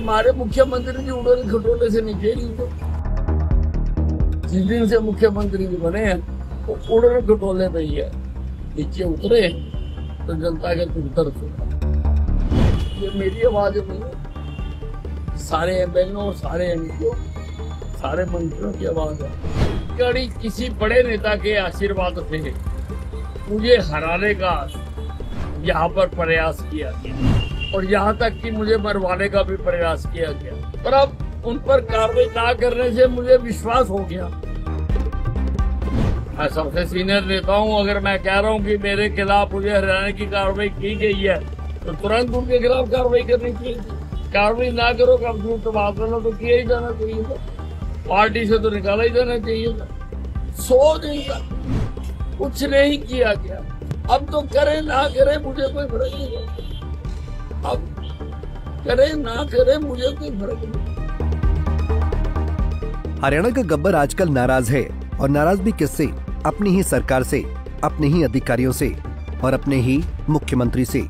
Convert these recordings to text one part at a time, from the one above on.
हमारे मुख्यमंत्री जी उड़न खटोले से नीचे नहीं उतरे। जिस दिन से मुख्यमंत्री जी बने हैं वो उड़न खटोले पे ही है, नीचे उतरे तो जनता के दुर्दर सुना। ये मेरी आवाज नहीं है, सारे एमएलए और सारे एमपीओ सारे मंत्रियों की आवाज है। कड़ी किसी बड़े नेता के आशीर्वाद से मुझे हराने का यहाँ पर प्रयास किया गया और यहाँ तक कि मुझे मरवाने का भी प्रयास किया गया, पर अब उन पर कार्रवाई ना करने से मुझे विश्वास हो गया। मैं सबसे सीनियर नेता हूँ, अगर मैं कह रहा हूँ कि मेरे खिलाफ मुझे हराने की कार्रवाई की गई है तो तुरंत उनके खिलाफ कार्रवाई करनी चाहिए। कार्रवाई ना करो, कब झूठ बात करना तो किया ही जाना चाहिए था, पार्टी से तो निकाला ही जाना चाहिए था। 100 दिन तक कुछ नहीं किया गया। अब तो करे ना करे मुझे कोई फर्क नहीं पड़ता, अब करे ना करे मुझे कोई फर्क नहीं। हरियाणा का गब्बर आजकल नाराज है और नाराज भी किससे? अपनी ही सरकार से, अपने ही अधिकारियों से और अपने ही मुख्यमंत्री से।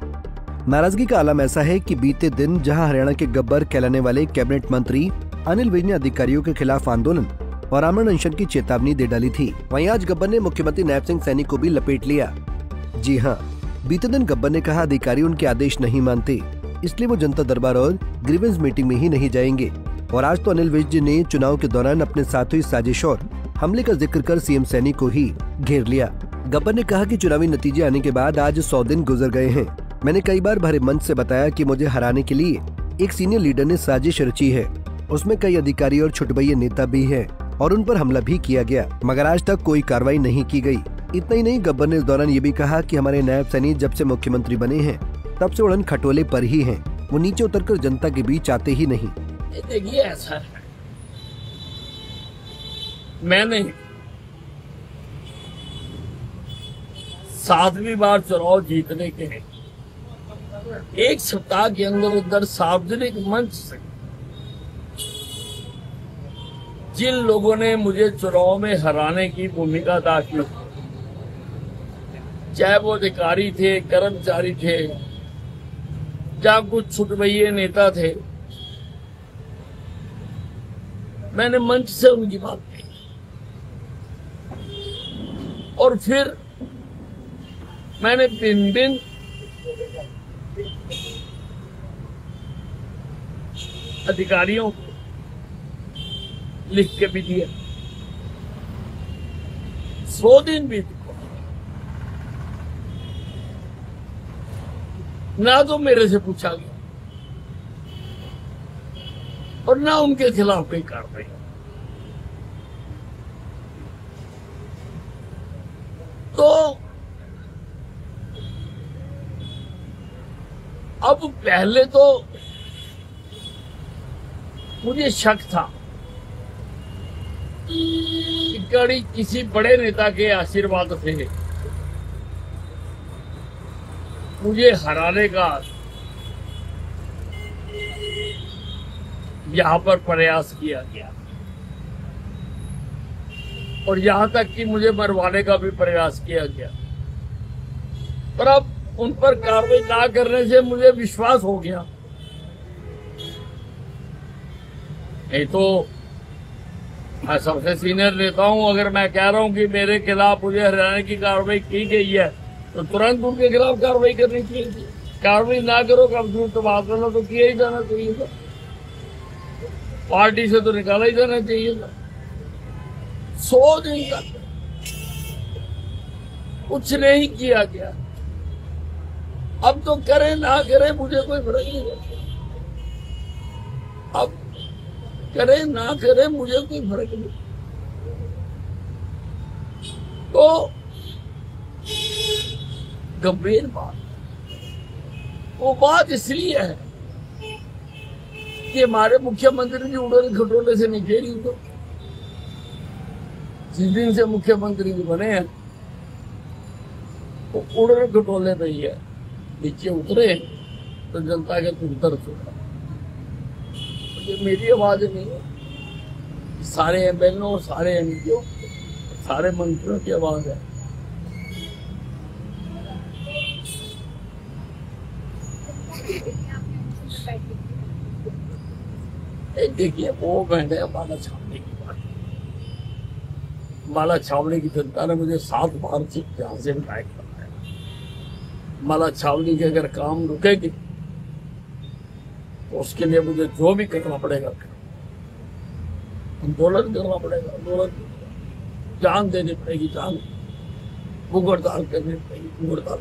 नाराजगी का आलम ऐसा है कि बीते दिन जहां हरियाणा के गब्बर कहलाने वाले कैबिनेट मंत्री अनिल विज ने अधिकारियों के खिलाफ आंदोलन और आमरण अनशन की चेतावनी दे डाली थी, वहीं आज गब्बर ने मुख्यमंत्री नायब सिंह सैनी को भी लपेट लिया। जी हाँ, बीते दिन गब्बर ने कहा अधिकारी उनके आदेश नहीं मानते, इसलिए वो जनता दरबार और ग्रीवेंस मीटिंग में ही नहीं जाएंगे। और आज तो अनिल विज ने चुनाव के दौरान अपने साथ हुई साजिश और हमले का जिक्र कर सीएम सैनी को ही घेर लिया। गब्बर ने कहा कि चुनावी नतीजे आने के बाद आज 100 दिन गुजर गए हैं। मैंने कई बार भरे मंच से बताया कि मुझे हराने के लिए एक सीनियर लीडर ने साजिश रची है, उसमें कई अधिकारी और छुटभइये नेता भी हैं और उन पर हमला भी किया गया, मगर आज तक कोई कार्रवाई नहीं की गई। इतना ही नहीं, गब्बर ने इस दौरान ये भी कहा कि हमारे नायब सैनी जब से मुख्यमंत्री बने हैं तब से उड़न खटोले पर ही हैं, वो नीचे उतरकर जनता के बीच आते ही नहीं। देखिए ऐसा है, मैंने 7वीं बार चुनाव जीतने के एक सप्ताह के अंदर सार्वजनिक मंच से जिन लोगों ने मुझे चुनाव में हराने की भूमिका अदा की, चाहे वो अधिकारी थे, कर्मचारी थे, या कुछ छुटभइये नेता थे, मैंने मंच से उनकी बात कही और फिर मैंने भिन्न अधिकारियों को लिख के भी दिया। 100 दिन बीत गए, ना तो मेरे से पूछा गया और ना उनके खिलाफ कोई कार्रवाई। तो अब पहले तो मुझे शक था कि कड़ी किसी बड़े नेता के आशीर्वाद से मुझे हराने का यहाँ पर प्रयास किया गया और यहाँ तक कि मुझे मरवाने का भी प्रयास किया गया, पर अब उन पर कार्रवाई ना करने से मुझे विश्वास हो गया। नहीं तो मैं सबसे सीनियर नेता हूं, अगर मैं कह रहा हूं कि मेरे खिलाफ मुझे हराने की कार्रवाई की गई है तो तुरंत उनके खिलाफ कार्रवाई करनी चाहिए। कार्रवाई ना करो, कब झूठ बात करना तो किया ही जाना चाहिए था, पार्टी से तो निकाला ही जाना चाहिए था। 100 दिन तक कुछ नहीं किया गया। अब तो करे ना करे मुझे कोई फर्क नहीं पड़ता, अब करे ना करे मुझे कोई फर्क नहीं। तो गंभीर बात, वो बात इसलिए है कि हमारे मुख्यमंत्री जी उड़न खटोले से नीचे नहीं उतरे। जिस दिन से मुख्यमंत्री जी बने हैं वो उड़न खटोले पे ही है, नीचे उतरे तो जनता के दुर्दर सुना। ये मेरी आवाज नहीं है, सारे एमएलए और सारे एमपीओ सारे मंत्रियों की आवाज है। देखिए, वो मैंने अम्बाला छावनी की बात, अम्बाला छावनी की जनता ने मुझे 7 बार से यहाँ से विधायक बनाया। अम्बाला छावनी के अगर काम रुकेगी तो उसके लिए मुझे जो भी करना पड़ेगा, आंदोलन करना पड़ेगा, आंदोलन जान देनी पड़ेगी, जान मुगरदार करनी पड़ेगी, मुगरदार।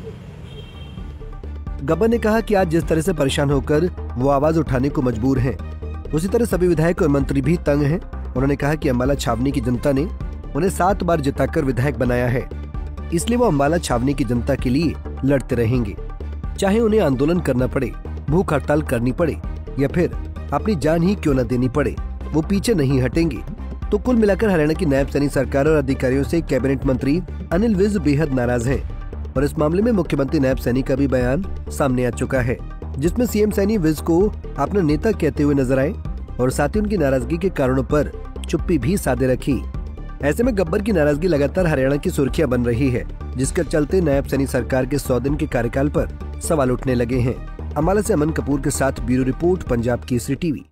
गब्बर ने कहा कि आज जिस तरह से परेशान होकर वो आवाज उठाने को मजबूर हैं, उसी तरह सभी विधायक और मंत्री भी तंग हैं। उन्होंने कहा कि अम्बाला छावनी की जनता ने उन्हें 7 बार जिताकर विधायक बनाया है, इसलिए वो अम्बाला छावनी की जनता के लिए लड़ते रहेंगे, चाहे उन्हें आंदोलन करना पड़े, भूख हड़ताल करनी पड़े या फिर अपनी जान ही क्यों न देनी पड़े, वो पीछे नहीं हटेंगे। तो कुल मिलाकर हरियाणा की नायब सैनी सरकार और अधिकारियों से कैबिनेट मंत्री अनिल विज बेहद नाराज हैं और इस मामले में मुख्यमंत्री नायब सैनी का भी बयान सामने आ चुका है, जिसमें सीएम सैनी विज को अपना नेता कहते हुए नजर आए और साथ ही उनकी नाराजगी के कारणों पर चुप्पी भी साधे रखी। ऐसे में गब्बर की नाराजगी लगातार हरियाणा की सुर्खियां बन रही है, जिसके चलते नायब सैनी सरकार के 100 दिन के कार्यकाल पर सवाल उठने लगे हैं। अम्बाला से अमन कपूर के साथ bureau report, Punjab Kesari TV.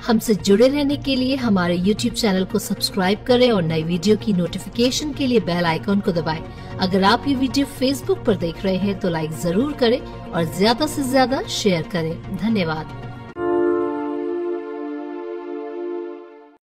हमसे जुड़े रहने के लिए हमारे YouTube चैनल को सब्सक्राइब करें और नई वीडियो की नोटिफिकेशन के लिए बेल आइकॉन को दबाएं। अगर आप ये वीडियो Facebook पर देख रहे हैं तो लाइक जरूर करें और ज्यादा से ज्यादा शेयर करें। धन्यवाद।